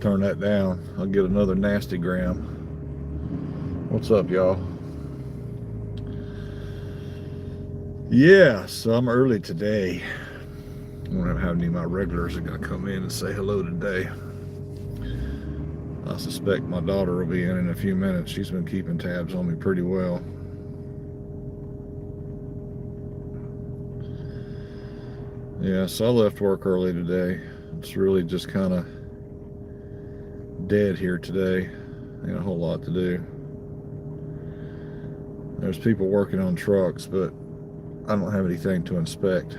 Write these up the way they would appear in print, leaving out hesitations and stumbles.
turn that down. I'll get another nasty gram. What's up, y'all? Yeah, so I'm early today. I don't have any of my regulars are going to come in and say hello today. I suspect my daughter will be in a few minutes. She's been keeping tabs on me pretty well. Yeah, so I left work early today. It's really just kind of dead here today. Ain't a whole lot to do. There's people working on trucks, but I don't have anything to inspect.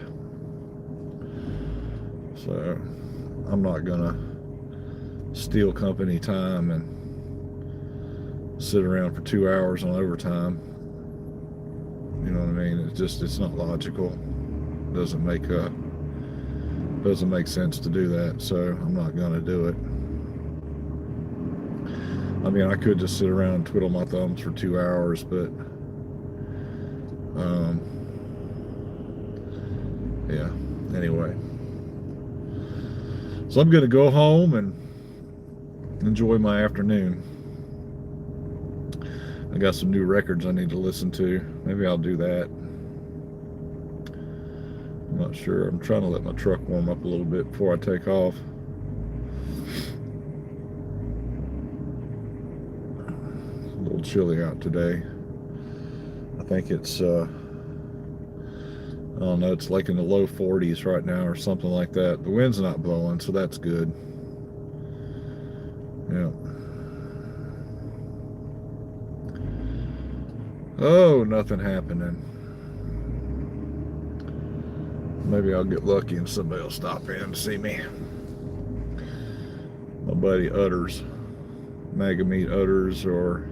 So I'm not gonna steal company time and sit around for 2 hours on overtime. You know what I mean? It's not logical. Doesn't make sense to do that, so I'm not gonna do it. I mean, I could just sit around and twiddle my thumbs for 2 hours, but yeah, anyway. So I'm gonna go home and enjoy my afternoon. I got some new records I need to listen to. Maybe I'll do that. I'm not sure. I'm trying to let my truck warm up a little bit before I take off. It's a little chilly out today. I think it's I don't know, it's like in the low 40s right now or something like that. The wind's not blowing, so that's good. Yeah. Oh, nothing happening. Maybe I'll get lucky and somebody will stop in and see me. My buddy Utters, Megameat Utters, or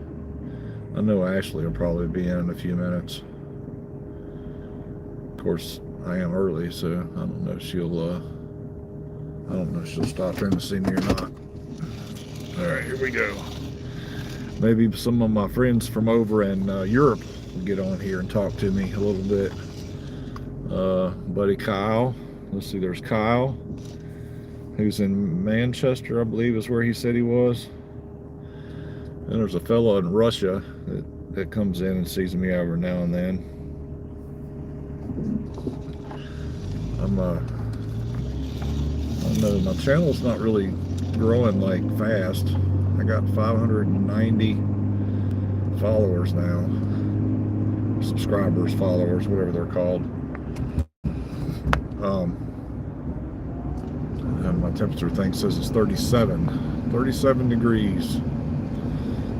I know Ashley will probably be in a few minutes. Of course, I am early, so I don't know if she'll stop in to see me or not. All right, here we go. Maybe some of my friends from over in Europe will get on here and talk to me a little bit. Buddy Kyle, let's see, there's Kyle, who's in Manchester, I believe is where he said he was. And there's a fellow in Russia that comes in and sees me every now and then. I don't know, my channel's not really growing like fast. I got 590 followers now. Subscribers, followers, whatever they're called. And my temperature thing says it's 37 degrees.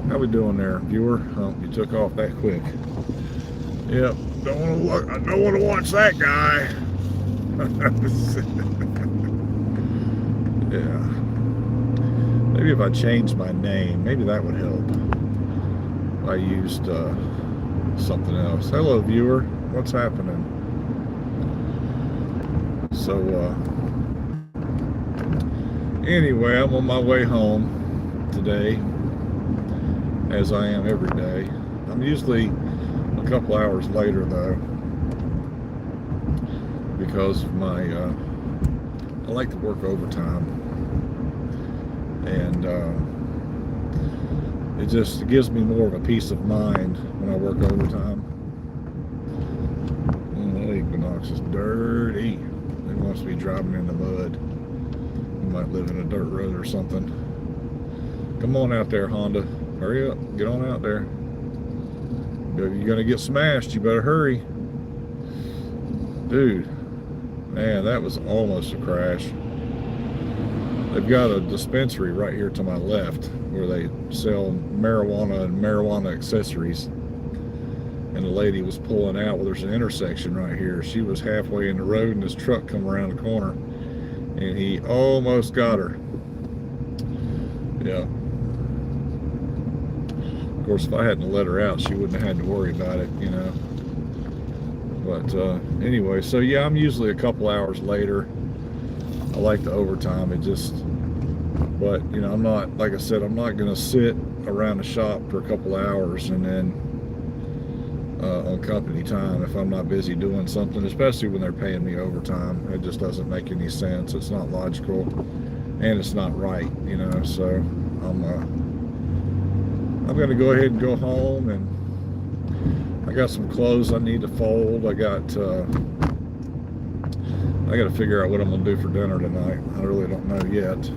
How we doing there, viewer? Oh, you took off that quick. Yep, I don't want to watch that guy. Yeah. Maybe if I changed my name, maybe that would help. I used something else. Hello, viewer. What's happening? So, anyway, I'm on my way home today, as I am every day. I'm usually a couple hours later, though, because of my, I like to work overtime. And it gives me more of a peace of mind when I work overtime. That Equinox is dirty. It wants to be driving in the mud. You might live in a dirt road or something. Come on out there, Honda. Hurry up. Get on out there. If you're going to get smashed, you better hurry. Dude, man, that was almost a crash. They've got a dispensary right here to my left where they sell marijuana and marijuana accessories. And the lady was pulling out. Well, there's an intersection right here. She was halfway in the road and this truck come around the corner and he almost got her. Yeah. Of course, if I hadn't let her out, she wouldn't have had to worry about it, you know. But anyway, so yeah, I'm usually a couple hours later. I like the overtime. But you know, I'm not, like I said, I'm not going to sit around the shop for a couple hours and then on company time if I'm not busy doing something, especially when they're paying me overtime. It just doesn't make any sense. It's not logical. and it's not right, you know. So I'm gonna go ahead and go home, and I got some clothes I need to fold. I got to figure out what I'm gonna do for dinner tonight. I really don't know yet.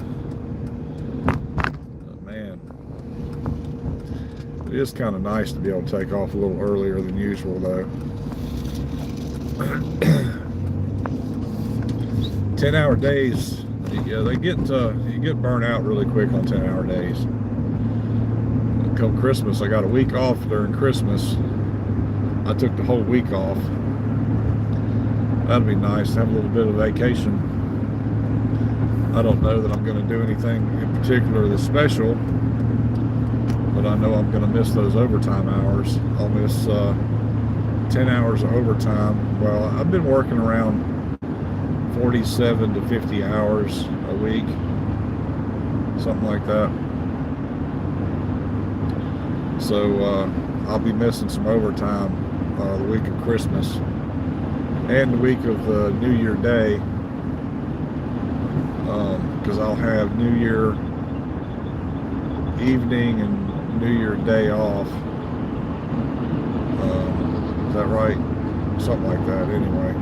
But man, it is kind of nice to be able to take off a little earlier than usual, though. 10-hour days, yeah, you get burnt out really quick on 10-hour days. Come Christmas, I got a week off during Christmas. I took the whole week off. That'd be nice to have a little bit of vacation. I don't know that I'm going to do anything in particular that's special, but I know I'm going to miss those overtime hours. I'll miss 10 hours of overtime. Well, I've been working around 47 to 50 hours a week, something like that. So I'll be missing some overtime the week of Christmas and the week of New Year Day, because I'll have New Year evening and New Year Day off. Is that right? Something like that, anyway.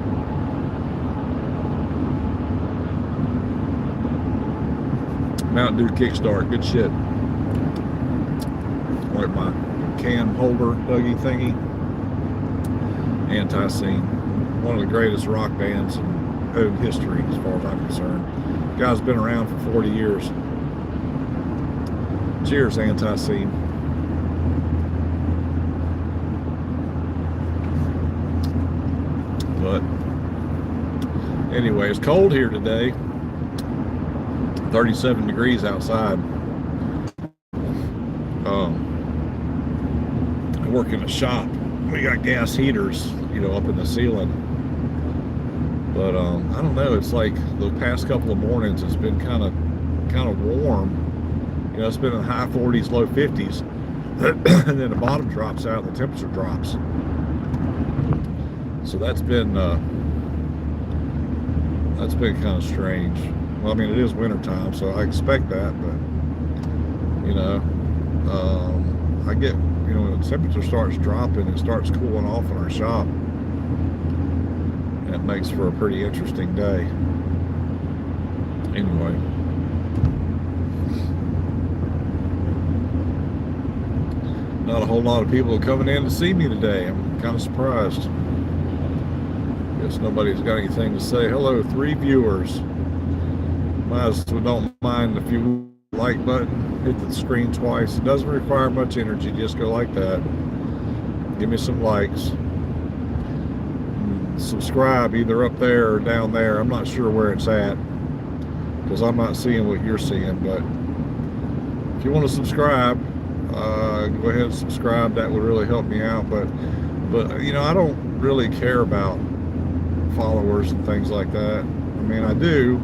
Mountain Dew Kickstart, good shit. Like my can holder buggy thingy. Anti-Scene, one of the greatest rock bands in history as far as I'm concerned. The guy's been around for 40 years. Cheers, Anti-Scene. But anyway, it's cold here today. 37 degrees outside. I work in a shop. We got gas heaters, you know, up in the ceiling. But I don't know. It's like the past couple of mornings, it's been kind of warm. You know, it's been in the high 40s, low 50s, and then the bottom drops out, and the temperature drops. So that's been kind of strange. Well, I mean, it is winter time, so I expect that, but you know, I get, you know, when the temperature starts dropping, it starts cooling off in our shop, and it makes for a pretty interesting day. Anyway, not a whole lot of people coming in to see me today. I'm kind of surprised. Guess nobody's got anything to say. Hello, 3 viewers. Might as well don't mind if you like button, hit the screen twice. It doesn't require much energy, just go like that. Give me some likes. Subscribe either up there or down there. I'm not sure where it's at because I'm not seeing what you're seeing, but if you want to subscribe, go ahead and subscribe. That would really help me out. But you know, I don't really care about followers and things like that. I mean, I do,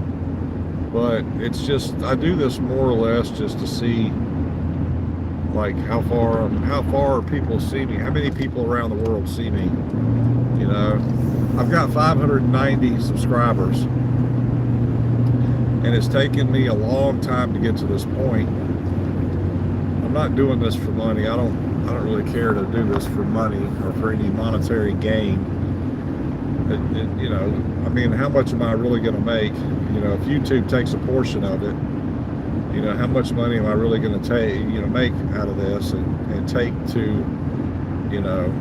but it's just, I do this more or less just to see like how far people see me, how many people around the world see me. You know, I've got 590 subscribers, and it's taken me a long time to get to this point. I'm not doing this for money. I don't really care to do this for money or for any monetary gain. You know, I mean, how much am I really going to make? You know, if YouTube takes a portion of it, you know, how much money am I really going to take, you know, make out of this and take to, you know,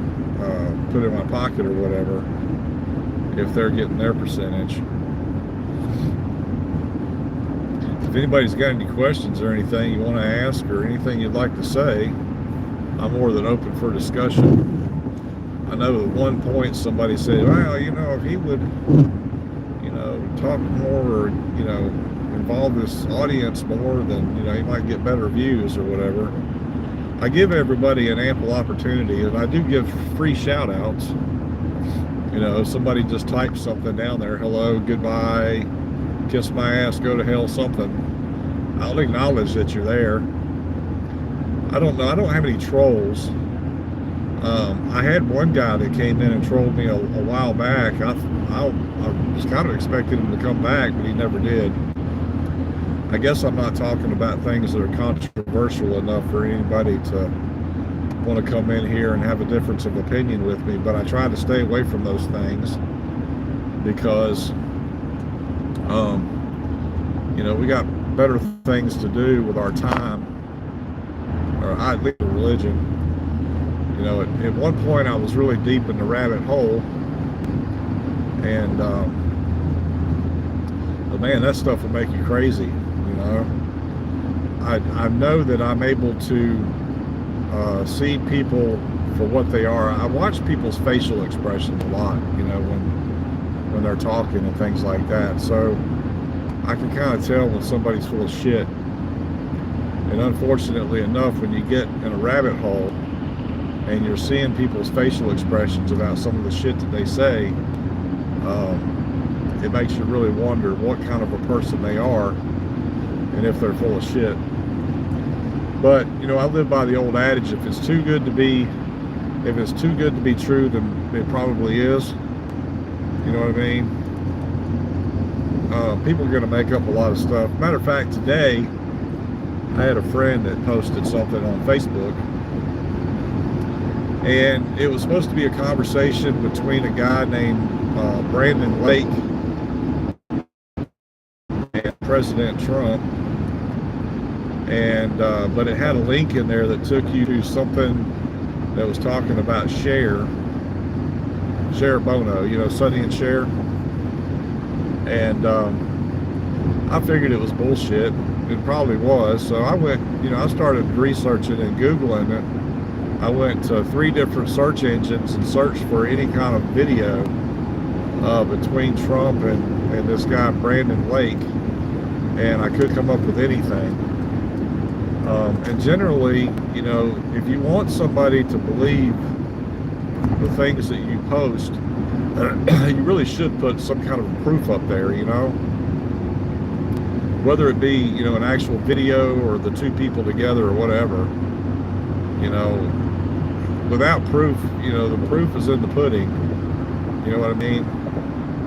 put in my pocket or whatever, if they're getting their percentage. If anybody's got any questions or anything you want to ask or anything you'd like to say, I'm more than open for discussion. I know at one point somebody said, well, you know, if he would, you know, talk more or, you know, involve this audience more, then, you know, he might get better views or whatever. I give everybody an ample opportunity, and I do give free shout outs. You know, if somebody just types something down there, hello, goodbye, kiss my ass, go to hell, something, I'll acknowledge that you're there. I don't know, I don't have any trolls. I had one guy that came in and trolled me a while back. I was kind of expecting him to come back, but he never did. I guess I'm not talking about things that are controversial enough for anybody to want to come in here and have a difference of opinion with me, but I try to stay away from those things because, you know, we got better things to do with our time, or at least religion. You know, at one point I was really deep in the rabbit hole, and but man, that stuff will make you crazy. You know, I know that I'm able to see people for what they are. I watch people's facial expressions a lot, you know, when they're talking and things like that. So I can kind of tell when somebody's full of shit. And unfortunately enough, when you get in a rabbit hole and you're seeing people's facial expressions about some of the shit that they say, it makes you really wonder what kind of a person they are and if they're full of shit. But, you know, I live by the old adage, if it's too good to be true, then it probably is. You know what I mean? People are going to make up a lot of stuff. Matter of fact, today, I had a friend that posted something on Facebook, and it was supposed to be a conversation between a guy named Brandon Lake and President Trump. And but it had a link in there that took you to something that was talking about Cher Bono, you know, Sonny and Cher. And I figured it was bullshit. It probably was. So I went, you know, I started researching and Googling it. I went to 3 different search engines and searched for any kind of video between Trump and this guy Brandon Lake, and I couldn't come up with anything. And generally, you know, if you want somebody to believe the things that you post, you really should put some kind of proof up there, you know, whether it be, you know, an actual video or the 2 people together or whatever. You know, without proof, you know, the proof is in the pudding, you know what I mean?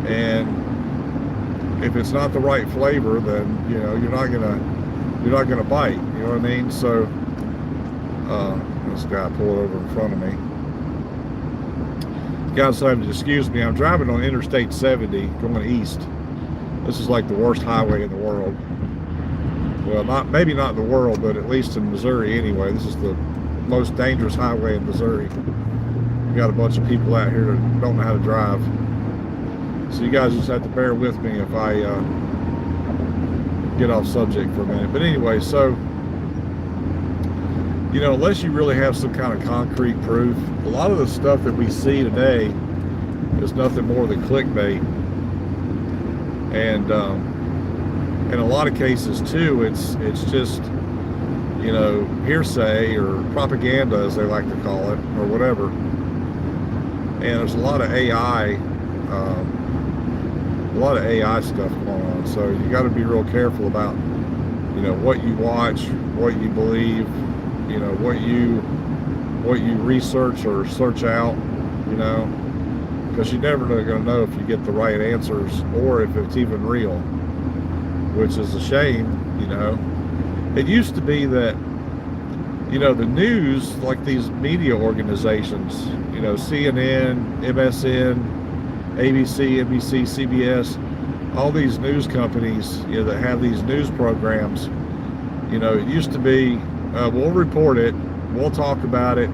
And if it's not the right flavor, then, you know, you're not gonna bite, you know what I mean? So this guy pulled over in front of me. You guys have to excuse me, I'm driving on Interstate 70 going east. This is like the worst highway in the world. Well, maybe not in the world, but at least in Missouri anyway. This is the most dangerous highway in Missouri. We got a bunch of people out here that don't know how to drive. So you guys just have to bear with me if I get off subject for a minute. But anyway, so, you know, unless you really have some kind of concrete proof, a lot of the stuff that we see today is nothing more than clickbait. And in a lot of cases too, it's just, you know, hearsay or propaganda, as they like to call it, or whatever. And there's a lot of AI stuff going on. So you got to be real careful about, you know, what you watch, what you believe, you know, what you research or search out, you know, because you're never going to know if you get the right answers or if it's even real, which is a shame. You know, it used to be that, you know, the news, like these media organizations, you know, CNN, MSN, ABC, NBC, CBS, all these news companies, you know, that have these news programs, you know, it used to be, we'll report it, we'll talk about it,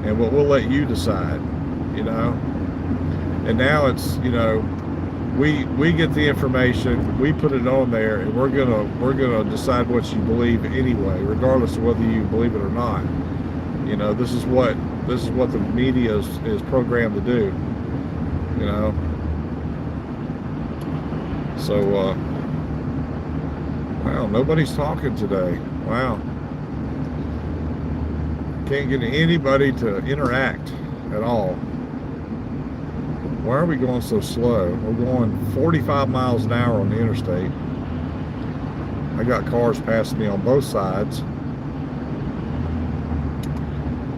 and we'll let you decide, you know. And now it's, you know, we get the information, we put it on there, and we're gonna decide what you believe anyway, regardless of whether you believe it or not. You know, this is what the media is programmed to do. You know, so wow, nobody's talking today. Wow, can't get anybody to interact at all. Why are we going so slow? We're going 45 miles an hour on the interstate. I got cars passing me on both sides.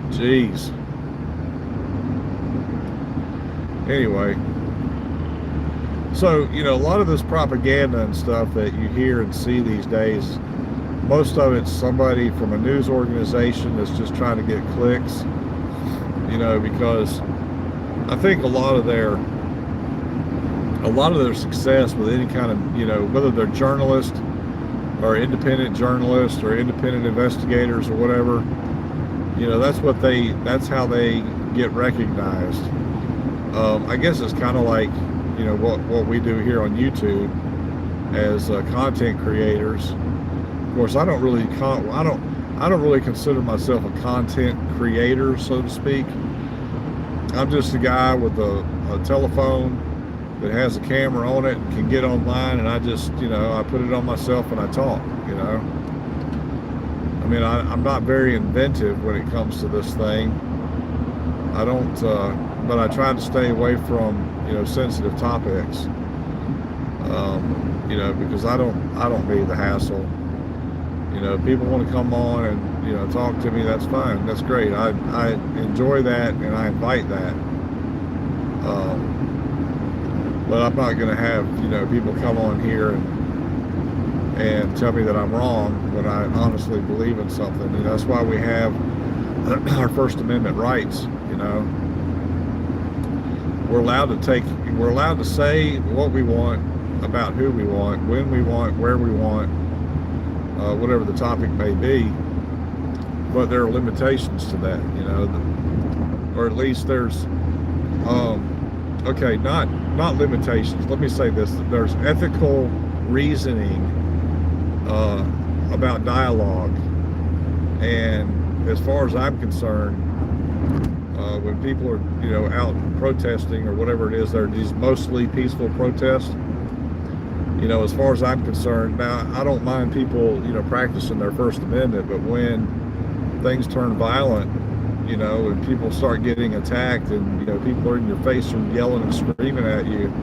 Jeez. So, you know, a lot of this propaganda and stuff that you hear and see these days, most of it's somebody from a news organization that's just trying to get clicks, you know, because I think a lot of their success with any kind of, you know, whether they're journalists or independent journalists or independent investigators or whatever, you know, that's how they get recognized. I guess it's kind of like, you know, what we do here on YouTube as content creators. Of course, I don't really consider myself a content creator, so to speak. I'm just a guy with a telephone that has a camera on it and can get online, and I just, you know, I put it on myself and I talk, you know. I mean, I'm not very inventive when it comes to this thing. I don't, but I try to stay away from, you know, sensitive topics, you know, because I don't need the hassle. You know, if people want to come on and, you know, talk to me, that's fine. That's great. I enjoy that and I invite that. But I'm not going to have, you know, people come on here and tell me that I'm wrong when I honestly believe in something. And that's why we have our First Amendment rights, you know. We're allowed to say what we want about who we want, when we want, where we want, whatever the topic may be. But there are limitations to that, you know, or at least there's, okay, not limitations. Let me say this: there's ethical reasoning about dialogue, and as far as I'm concerned, when people are, you know, out protesting or whatever it is, they're these mostly peaceful protests. You know, as far as I'm concerned, now I don't mind people, you know, practicing their First Amendment, but when things turn violent, you know, and people start getting attacked, and, you know, people are in your face and yelling and screaming at you,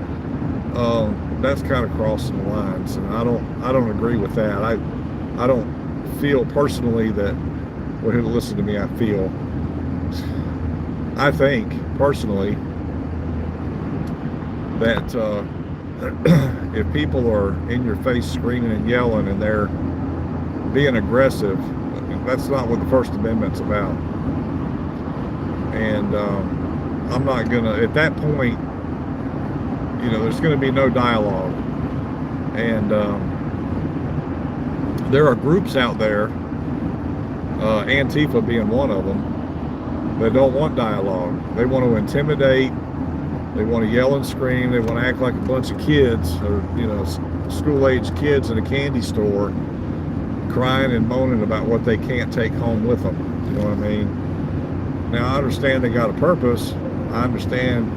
that's kind of crossing the lines, and I don't agree with that. I don't feel personally that, well, who listen to me, I think personally that if people are in your face screaming and yelling and they're being aggressive, that's not what the First Amendment's about. And I'm not gonna, at that point, you know, there's gonna be no dialogue. And there are groups out there, Antifa being one of them, that don't want dialogue. They want to intimidate. They want to yell and scream. They want to act like a bunch of kids, or, you know, school-age kids in a candy store, crying and moaning about what they can't take home with them. You know what I mean? Now, I understand they got a purpose. I understand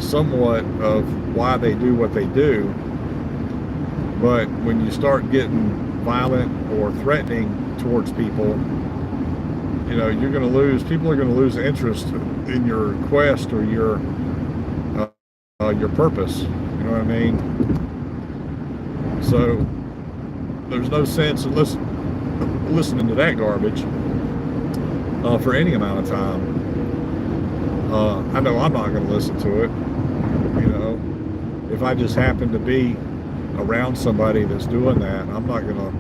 somewhat of why they do what they do. But when you start getting violent or threatening towards people, you know, you're going to lose, people are going to lose interest in your quest or your purpose. You know what I mean? So there's no sense in listening to that garbage for any amount of time. I know I'm not going to listen to it. You know, if I just happen to be around somebody that's doing that, I'm not going to.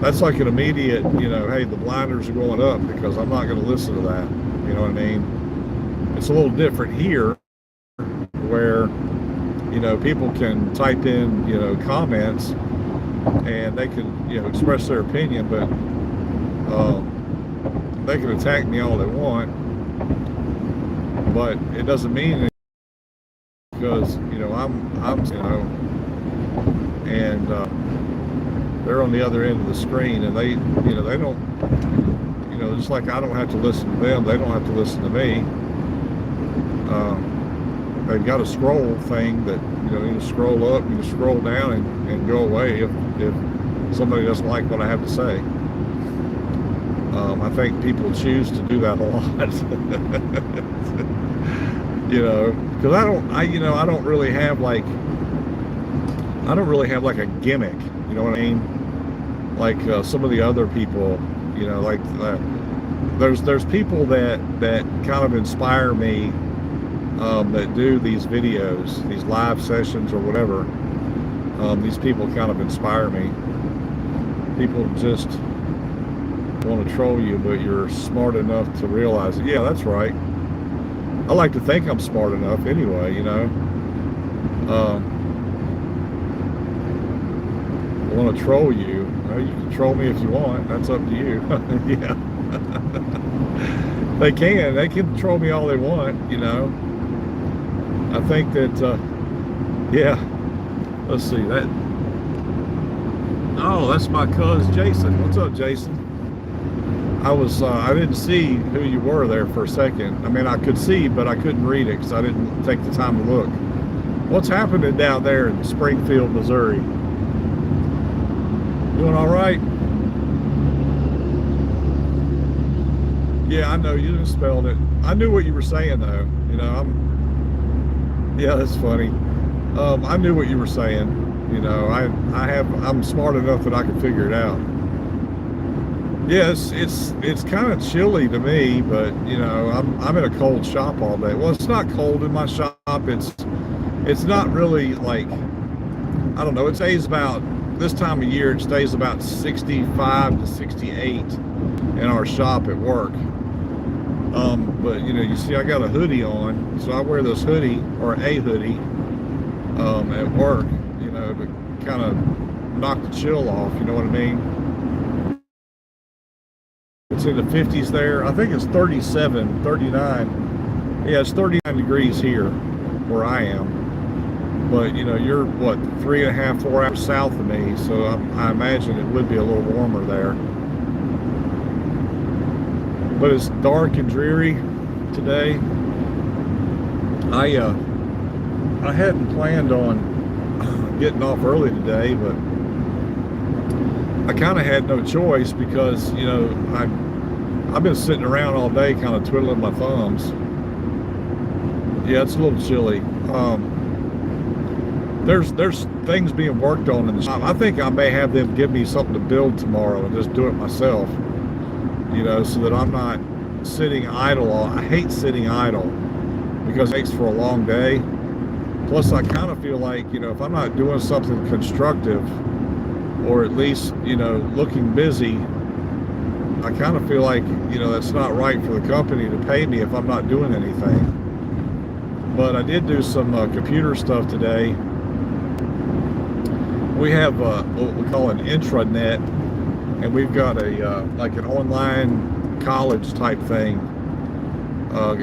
That's like an immediate, you know, hey, the blinders are going up, because I'm not going to listen to that. You know what I mean? It's a little different here, where, you know, people can type in, you know, comments, and they can, you know, express their opinion, but they can attack me all they want, but it doesn't mean anything, because, you know, I'm you know, and they're on the other end of the screen, and they, you know, they don't, you know, just like I don't have to listen to them, they don't have to listen to me. They've got a scroll thing that, you know, you can scroll up, you can scroll down, and go away if somebody doesn't like what I have to say. I think people choose to do that a lot. You know, because I don't really have like a gimmick. You know what I mean? Like some of the other people, you know, like there's people that kind of inspire me that do these videos, these live sessions or whatever. These people kind of inspire me. People just want to troll you, but you're smart enough to realize it. Yeah, that's right. I like to think I'm smart enough anyway, you know. I want to troll you. Well, you can troll me if you want. That's up to you. Yeah. They can troll me all they want, you know. I think that, yeah. Let's see that. Oh, that's my cousin Jason. What's up, Jason? I didn't see who you were there for a second. I mean, I could see, but I couldn't read it because I didn't take the time to look. What's happening down there in Springfield, Missouri? Doing all right? Yeah, I know you just spelled it. I knew what you were saying though. You know, yeah, that's funny. I knew what you were saying. You know, I'm smart enough that I can figure it out. Yes, it's kind of chilly to me, but you know, I'm in a cold shop all day. Well, it's not cold in my shop. It's not really like, I don't know. It stays about this time of year. It stays about 65 to 68 in our shop at work. But you know, you see, I got a hoodie on, so I wear this hoodie or a hoodie at work. You know, to kind of knock the chill off. You know what I mean? It's in the 50s there. I think it's 37, 39. Yeah, it's 39 degrees here where I am. But, you know, you're, what, 3.5, 4 hours south of me, so I imagine it would be a little warmer there. But it's dark and dreary today. I hadn't planned on getting off early today, but I kind of had no choice because, you know, I've been sitting around all day kind of twiddling my thumbs. Yeah, it's a little chilly. There's things being worked on in the shop. I think I may have them give me something to build tomorrow and just do it myself, you know, so that I'm not sitting idle. I hate sitting idle because it makes for a long day. Plus, I kind of feel like, you know, if I'm not doing something constructive, or at least, you know, looking busy, I kind of feel like, you know, that's not right for the company to pay me if I'm not doing anything. But I did do some computer stuff today. We have what we call an intranet, and we've got a like an online college type thing.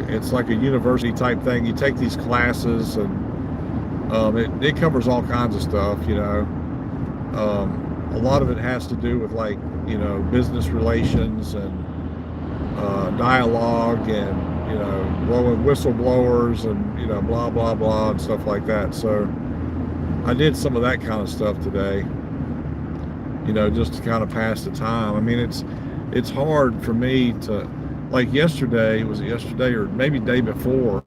It's like a university type thing. You take these classes, and it covers all kinds of stuff, you know. A lot of it has to do with, like, you know, business relations and dialogue and, you know, blowing whistleblowers and, you know, blah, blah, blah and stuff like that. So I did some of that kind of stuff today, you know, just to kind of pass the time. I mean, it's hard for me to, like yesterday, was it yesterday or maybe day before,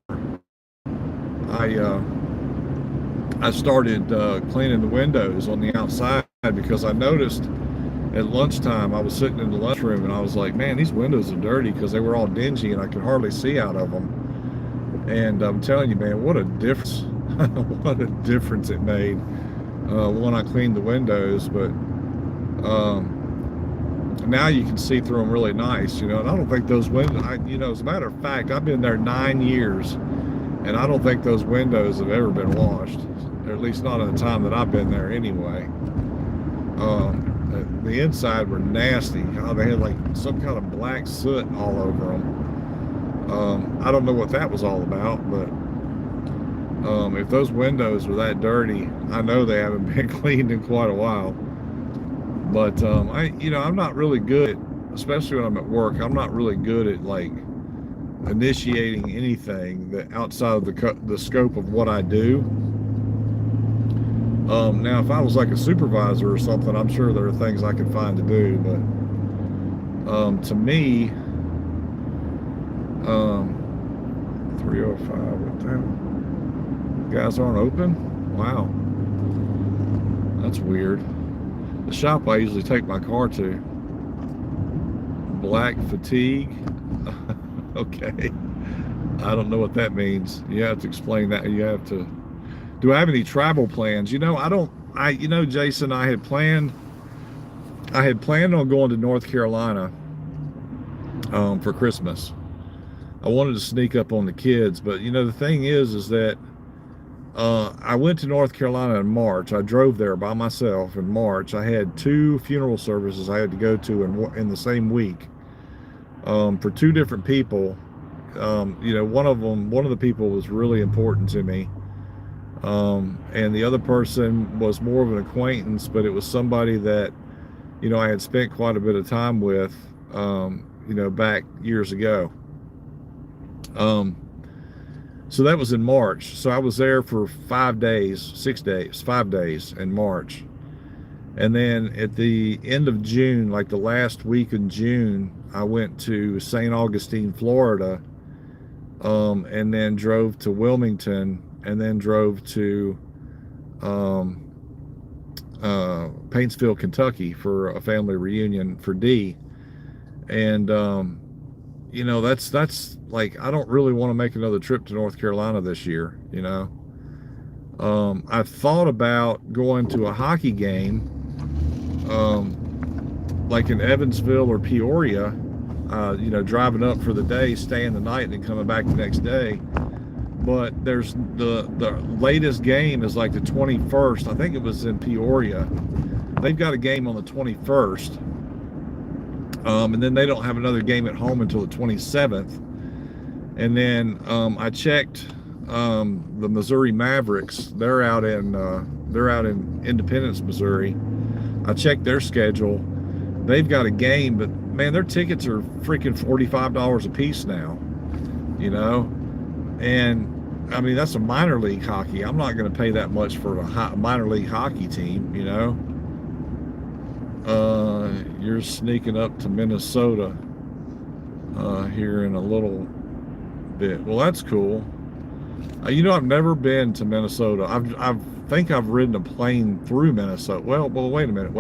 I started cleaning the windows on the outside because I noticed at lunchtime I was sitting in the lunchroom and I was like, man, these windows are dirty because they were all dingy and I could hardly see out of them. And I'm telling you, man, what a difference. What a difference it made when I cleaned the windows. But now you can see through them really nice, you know. And I don't think those windows, you know, as a matter of fact, I've been there 9 years and I don't think those windows have ever been washed, or at least not in the time that I've been there anyway. The inside were nasty. They had like some kind of black soot all over them. I don't know what that was all about, but if those windows were that dirty, I know they haven't been cleaned in quite a while. But you know, I'm not really good, especially when I'm at work. I'm not really good at like initiating anything that outside of the scope of what I do. Now, if I was like a supervisor or something, I'm sure there are things I could find to do. But to me, 305. What the hell? Guys aren't open? Wow, that's weird. The shop I usually take my car to. Black fatigue. Okay. I don't know what that means. You have to explain that. You have to. Do I have any travel plans? I don't. Jason, I had planned on going to North Carolina for Christmas. I wanted to sneak up on the kids, but the thing is that I went to North Carolina in March. I drove there by myself in March. I had two funeral services I had to go to in the same week for two different people. One of the people was really important to me. And the other person was more of an acquaintance, but it was somebody that, I had spent quite a bit of time with, back years ago. So that was in March. So I was there for 5 days in March. And then at the end of June, like the last week in June, I went to St. Augustine, Florida, and then drove to Wilmington, and then drove to Paintsville, Kentucky for a family reunion for Dee. And that's like, I don't really want to make another trip to North Carolina this year. I've thought about going to a hockey game, like in Evansville or Peoria, driving up for the day, staying the night, and then coming back the next day. But there's the latest game is like the 21st. I think it was in Peoria. They've got a game on the 21st. And then they don't have another game at home until the 27th. And then I checked the Missouri Mavericks. They're out in Independence, Missouri. I checked their schedule. They've got a game, but man, their tickets are freaking $45 a piece now. And I mean, that's a minor league hockey. I'm not going to pay that much for a minor league hockey team. You're sneaking up to Minnesota here in a little bit. Well, that's cool. I've never been to Minnesota. I think I've ridden a plane through Minnesota. Well, wait a minute.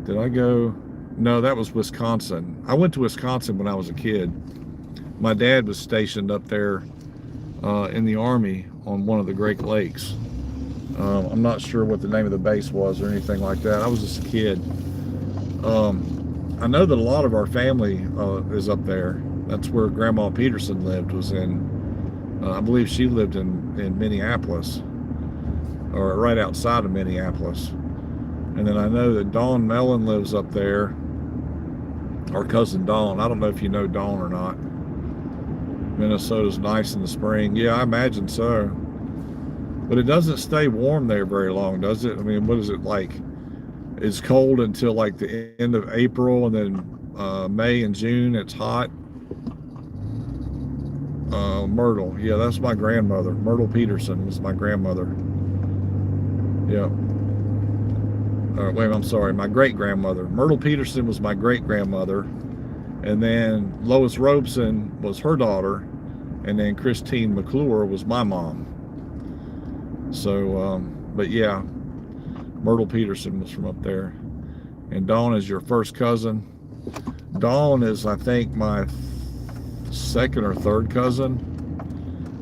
Did I go? No, that was Wisconsin. I went to Wisconsin when I was a kid. My dad was stationed up there in the Army on one of the Great Lakes. I'm not sure what the name of the base was or anything like that. I was just a kid. I know that a lot of our family is up there. That's where Grandma Peterson lived, I believe she lived in Minneapolis, or right outside of Minneapolis. And then I know that Dawn Mellon lives up there, our cousin Dawn. I don't know if you know Dawn or not. Minnesota's nice in the spring. Yeah, I imagine so. But it doesn't stay warm there very long, does it? I mean, what is it like? It's cold until like the end of April, and then May and June it's hot. Myrtle. Yeah, that's my grandmother. Myrtle Peterson was my grandmother. Yeah. Wait, I'm sorry. My great-grandmother. Myrtle Peterson was my great-grandmother. And then Lois Robeson was her daughter. And then Christine McClure was my mom. So, but yeah, Myrtle Peterson was from up there. And Dawn is your first cousin. Dawn is, I think, my second or third cousin.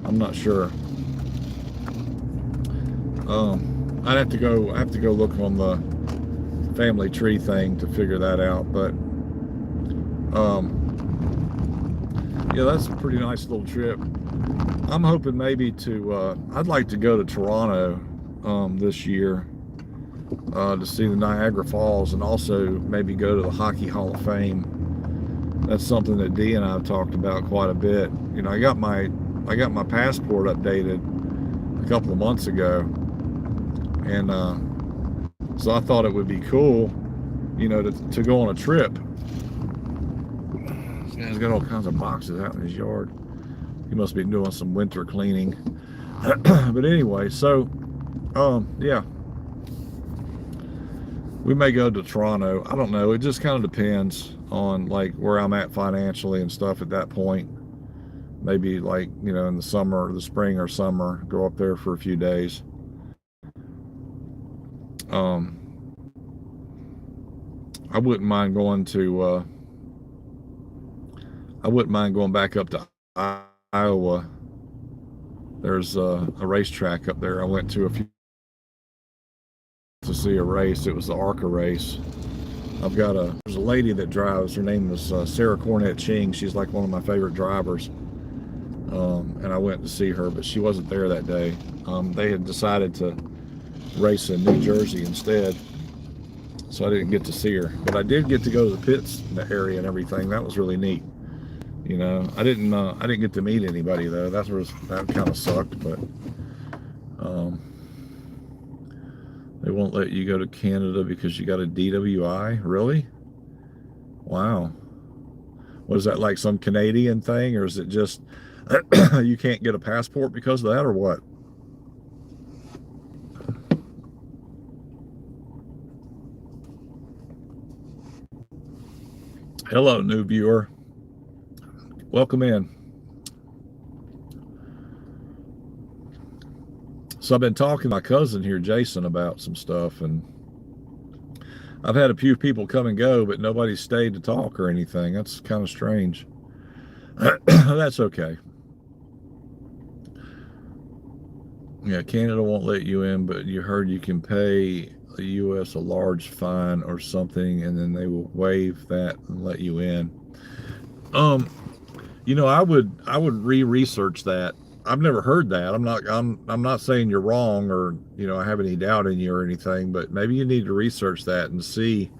I'm not sure. I have to go look on the family tree thing to figure that out. But yeah, that's a pretty nice little trip. I'm hoping maybe I'd like to go to Toronto this year to see the Niagara Falls, and also maybe go to the Hockey Hall of Fame. That's something that Dee and I have talked about quite a bit. I got my passport updated a couple of months ago, and so I thought it would be cool, to go on a trip. He's got all kinds of boxes out in his yard. He must be doing some winter cleaning. But anyway, so yeah, we may go to Toronto. I don't know. It just kind of depends on like where I'm at financially and stuff at that point. Maybe like, in the summer or the spring or summer, go up there for a few days. I wouldn't mind going back up to Iowa, there's a racetrack up there. I went to a few to see a race. It was the ARCA race. There's a lady that drives. Her name was Sarah Cornett Ching. She's like one of my favorite drivers. And I went to see her, but she wasn't there that day. They had decided to race in New Jersey instead, so I didn't get to see her. But I did get to go to the pits, the area and everything. That was really neat. You know, I didn't get to meet anybody though. That kind of sucked. But they won't let you go to Canada because you got a DWI. Really? Wow. Was that like some Canadian thing, or is it just you can't get a passport because of that, or what? Hello, new viewer. Welcome in. So I've been talking to my cousin here, Jason, about some stuff, and I've had a few people come and go, but nobody stayed to talk or anything. That's kind of strange. That's okay. Yeah, Canada won't let you in, but you heard you can pay the U.S. a large fine or something, and then they will waive that and let you in. You know, I would research that. I've never heard that. I'm not saying you're wrong, or you know, I have any doubt in you or anything, but maybe you need to research that and see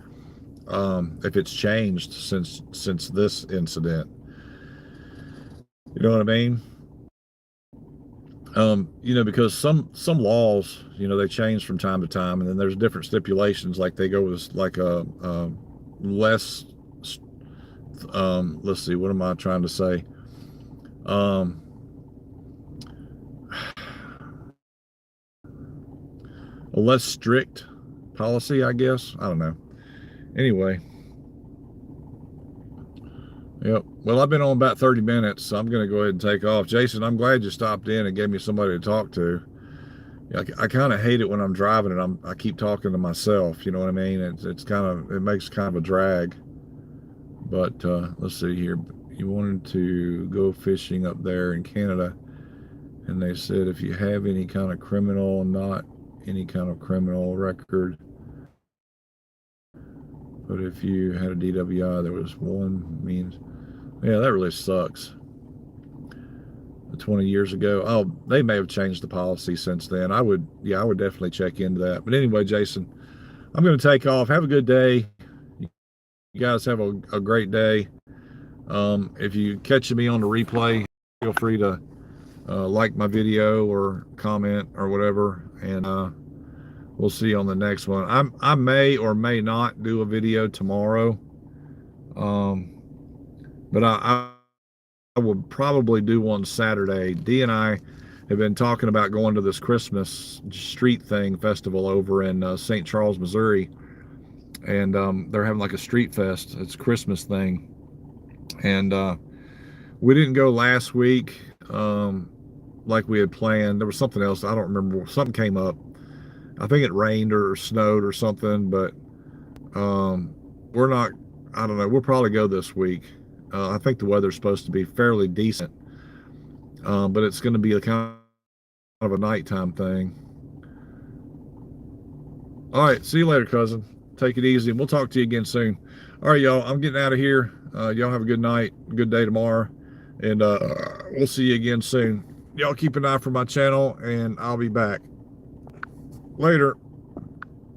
if it's changed since this incident. You know what I mean? You know, because some laws, you know, they change from time to time, and then there's different stipulations. Like they go with like a less. Let's see, what am I trying to say? A less strict policy, I guess. I don't know. Anyway. Yep. Well, I've been on about 30 minutes, so I'm going to go ahead and take off. Jason, I'm glad you stopped in and gave me somebody to talk to. I kind of hate it when I'm driving and I keep talking to myself. You know what I mean? It makes kind of a drag. But let's see here. You wanted to go fishing up there in Canada, and they said if you have any kind of criminal, not any kind of criminal record, but if you had a DWI, there was one means. Yeah, that really sucks. 20 years ago. Oh, they may have changed the policy since then. I would definitely check into that. But anyway, Jason, I'm going to take off. Have a good day. You guys have a great day. If you catch me on the replay, feel free to like my video or comment or whatever, and we'll see you on the next one. I may or may not do a video tomorrow, but I will probably do one Saturday. Dee and I have been talking about going to this Christmas street festival over in St. Charles, Missouri, and they're having like a street fest. It's a Christmas thing, and we didn't go last week like we had planned. There was something else, I don't remember. Something came up. I think it rained or snowed or something, but we're not, I don't know, we'll probably go this week. I think the weather's supposed to be fairly decent, but it's going to be a kind of a nighttime thing. All right, see you later, cousin. Take it easy, and we'll talk to you again soon. All right, y'all, I'm getting out of here. Y'all have a good night, good day tomorrow, and we'll see you again soon. Y'all keep an eye for my channel, and I'll be back. Later.